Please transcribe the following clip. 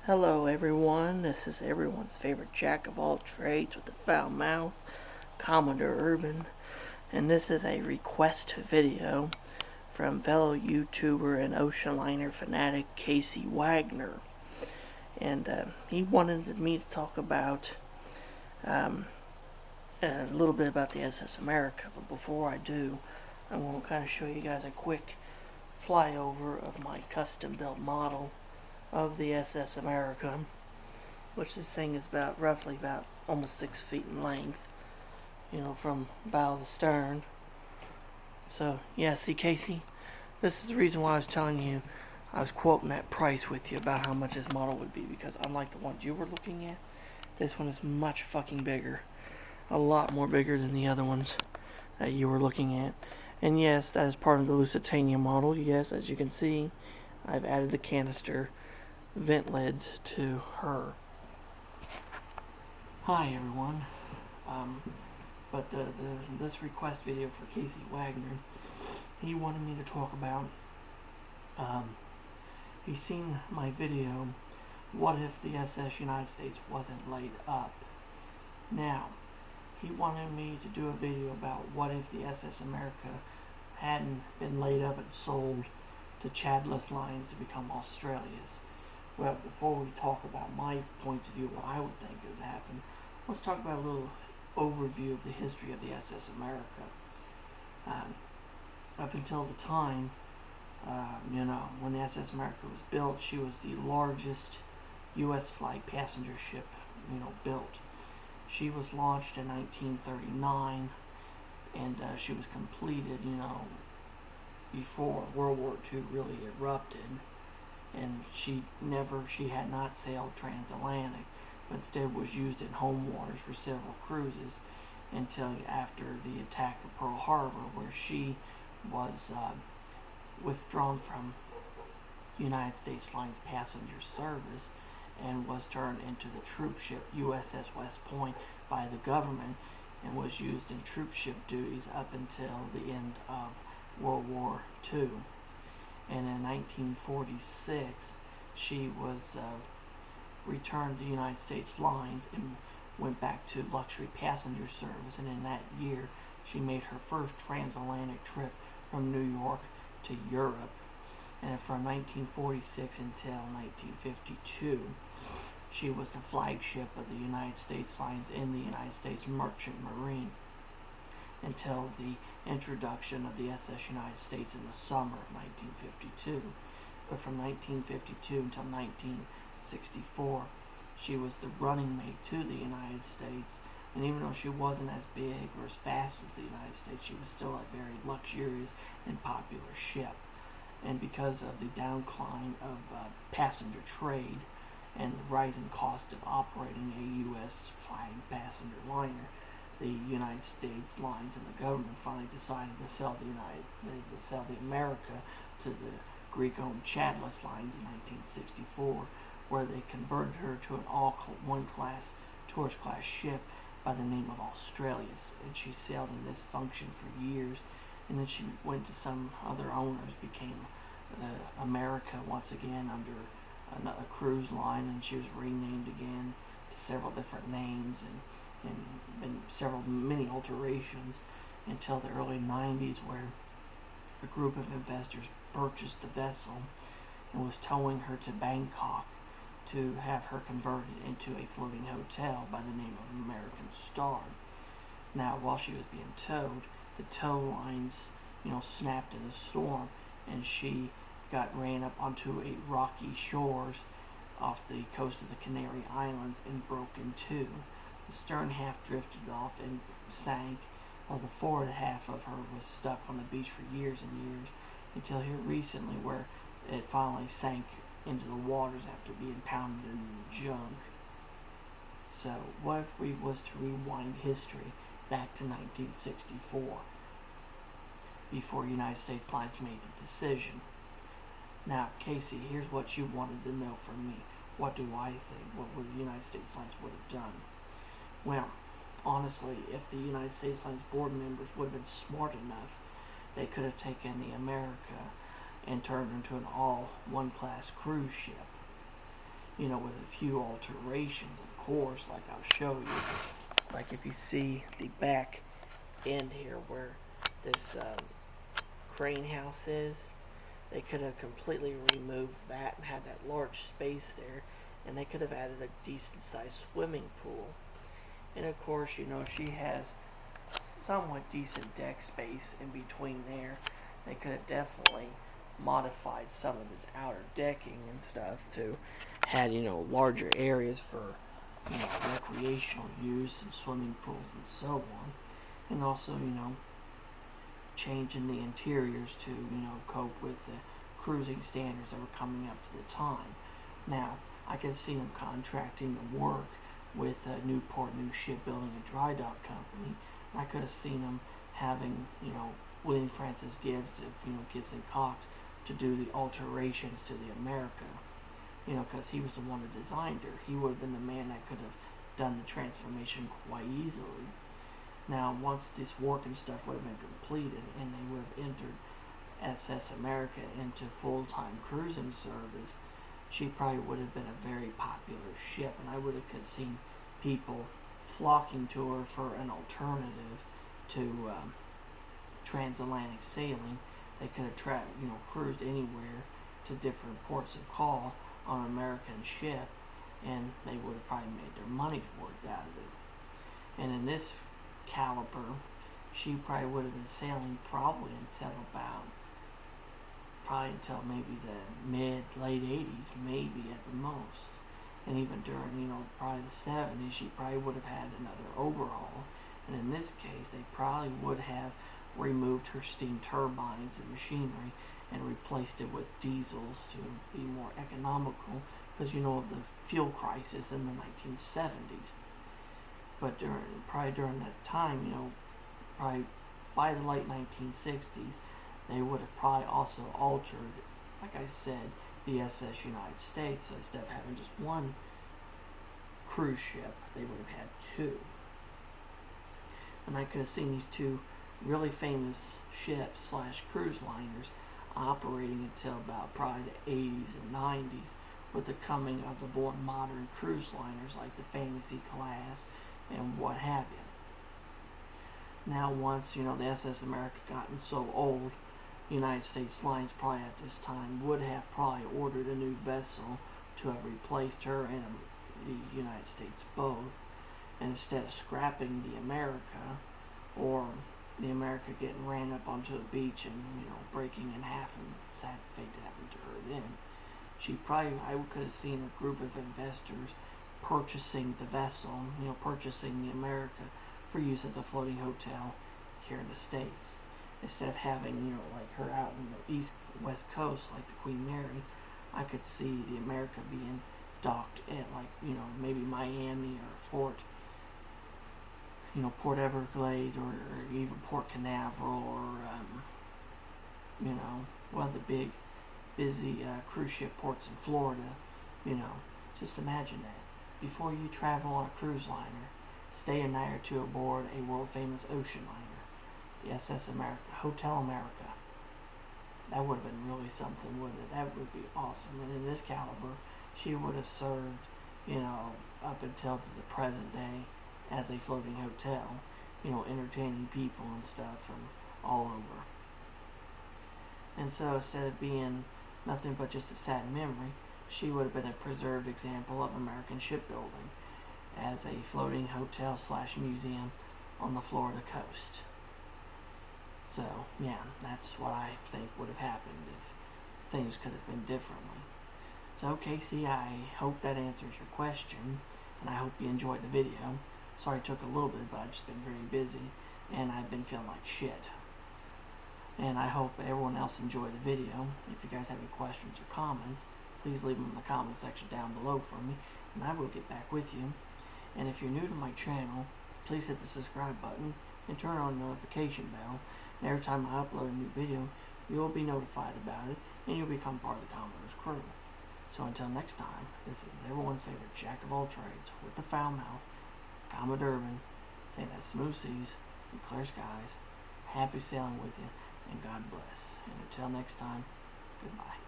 Hello everyone, this is everyone's favorite jack of all trades with the foul mouth, Commodore Urban, and this is a request video from fellow YouTuber and ocean liner fanatic Casey Wagner. And he wanted me to talk about a little bit about the SS America, but before I do, I want to kind of show you guys a quick flyover of my custom built model of the SS America, which this thing is roughly about almost 6 feet in length, from bow to stern. So yeah, see Casey, this is the reason why I was telling you, I was quoting that price with you about how much this model would be, because unlike the ones you were looking at, this one is much fucking bigger, a lot more bigger than the other ones that you were looking at. And yes, that is part of the Lusitania model. Yes, as you can see, I've added the canister vent lids to her. Hi everyone, this request video for Casey Wagner, he wanted me to talk about, he's seen my video, what if the SS United States wasn't laid up? Now, he wanted me to do a video about what if the SS America hadn't been laid up and sold to Chadless lines to become Australia's. Well, before we talk about my points of view, what I would think would happen, let's talk about a little overview of the history of the SS America. Up until the time, when the SS America was built, she was the largest U.S. flag passenger ship, built. She was launched in 1939, and she was completed, before World War II really erupted. And she had not sailed transatlantic, but instead was used in home waters for several cruises until after the attack of Pearl Harbor, where she was withdrawn from United States Lines passenger service and was turned into the troop ship USS West Point by the government, and was used in troop ship duties up until the end of World War II. And in 1946, she was returned to United States Lines and went back to luxury passenger service. And in that year, she made her first transatlantic trip from New York to Europe. And from 1946 until 1952, she was the flagship of the United States Lines in the United States Merchant Marine, until the introduction of the SS United States in the summer of 1952. But from 1952 until 1964, she was the running mate to the United States, and even though she wasn't as big or as fast as the United States, she was still a very luxurious and popular ship. And because of the downcline of passenger trade and the rising cost of operating a U.S. flag passenger liner, the United States Lines and the government finally decided to sell the America to the Greek-owned Chadless Lines in 1964, where they converted her to an all-one-class tourist class ship by the name of Australia's, and she sailed in this function for years. And then she went to some other owners, became America once again under a cruise line, and she was renamed again to several different names, and been many alterations until the early 90s, where a group of investors purchased the vessel and was towing her to Bangkok to have her converted into a floating hotel by the name of American Star. Now, while she was being towed, the tow lines, snapped in a storm, and she ran up onto a rocky shores off the coast of the Canary Islands and broke in two. The stern half drifted off and sank, while the forward half of her was stuck on the beach for years and years, until here recently, where it finally sank into the waters after being pounded in junk. So, what if we was to rewind history back to 1964, before United States Lines made the decision? Now, Casey, here's what you wanted to know from me. What do I think? What would the United States Lines would have done? Well, honestly, if the United States Lines board members would have been smart enough, they could have taken the America and turned her into an all one-class cruise ship. with a few alterations, of course, like I'll show you. Like if you see the back end here where this crane house is, they could have completely removed that and had that large space there, and they could have added a decent sized swimming pool. And of course, she has somewhat decent deck space in between there. They could have definitely modified some of this outer decking and stuff to had larger areas for recreational use and swimming pools and so on, and also changing the interiors to cope with the cruising standards that were coming up to the time. Now I could see them contracting the work with Newport News Shipbuilding and Dry Dock Company. And I could have seen them having William Francis Gibbs of Gibbs and Cox to do the alterations to the America, because he was the one that designed her. He would have been the man that could have done the transformation quite easily. Now, once this work and stuff would have been completed and they would have entered SS America into full-time cruising service, she probably would have been a very popular ship, and I would have seen people flocking to her for an alternative to transatlantic sailing. They could have cruised anywhere to different ports of call on an American ship, and they would have probably made their money's worth out of it. And in this caliber, she probably would have been sailing probably until maybe the late 80s, maybe at the most. And even during, probably the 70s, she probably would have had another overhaul. And in this case, they probably would have removed her steam turbines and machinery and replaced it with diesels to be more economical, because of the fuel crisis in the 1970s. But during that time, probably by the late 1960s, they would have probably also altered, like I said, the SS United States. So instead of having just one cruise ship, they would have had two. And I could have seen these two really famous ships / cruise liners operating until about probably the 80s and 90s, with the coming of the more modern cruise liners like the Fantasy class and what have you. Now once the SS America gotten so old, United States Lines probably at this time would have probably ordered a new vessel to have replaced her in the United States boat, and instead of scrapping the America, or the America getting ran up onto the beach and breaking in half, and sad fate that happened to her then, I could have seen a group of investors purchasing the vessel, purchasing the America for use as a floating hotel here in the States. Instead of having, like her out in the west coast like the Queen Mary, I could see the America being docked at maybe Miami or Port Everglades, or even Port Canaveral, or one of the big busy cruise ship ports in Florida. Just imagine that. Before you travel on a cruise liner, stay a night or two aboard a world famous ocean liner, the SS America, Hotel America. That would have been really something, wouldn't it? That would be awesome. And in this caliber, she would have served, up until to the present day as a floating hotel, entertaining people and stuff from all over. And so instead of being nothing but just a sad memory, she would have been a preserved example of American shipbuilding as a floating hotel / museum on the Florida coast. So, yeah, that's what I think would have happened if things could have been differently. So, Casey, I hope that answers your question, and I hope you enjoyed the video. Sorry it took a little bit, but I've just been very busy, and I've been feeling like shit. And I hope everyone else enjoyed the video. If you guys have any questions or comments, please leave them in the comment section down below for me, and I will get back with you. And if you're new to my channel, please hit the subscribe button and turn on the notification bell. And every time I upload a new video, you will be notified about it, and you'll become part of the Commodore's crew. So until next time, this is everyone's favorite jack of all trades with the foul mouth, Commodore Urban, saying that smooth seas and clear skies, happy sailing with you, and God bless. And until next time, goodbye.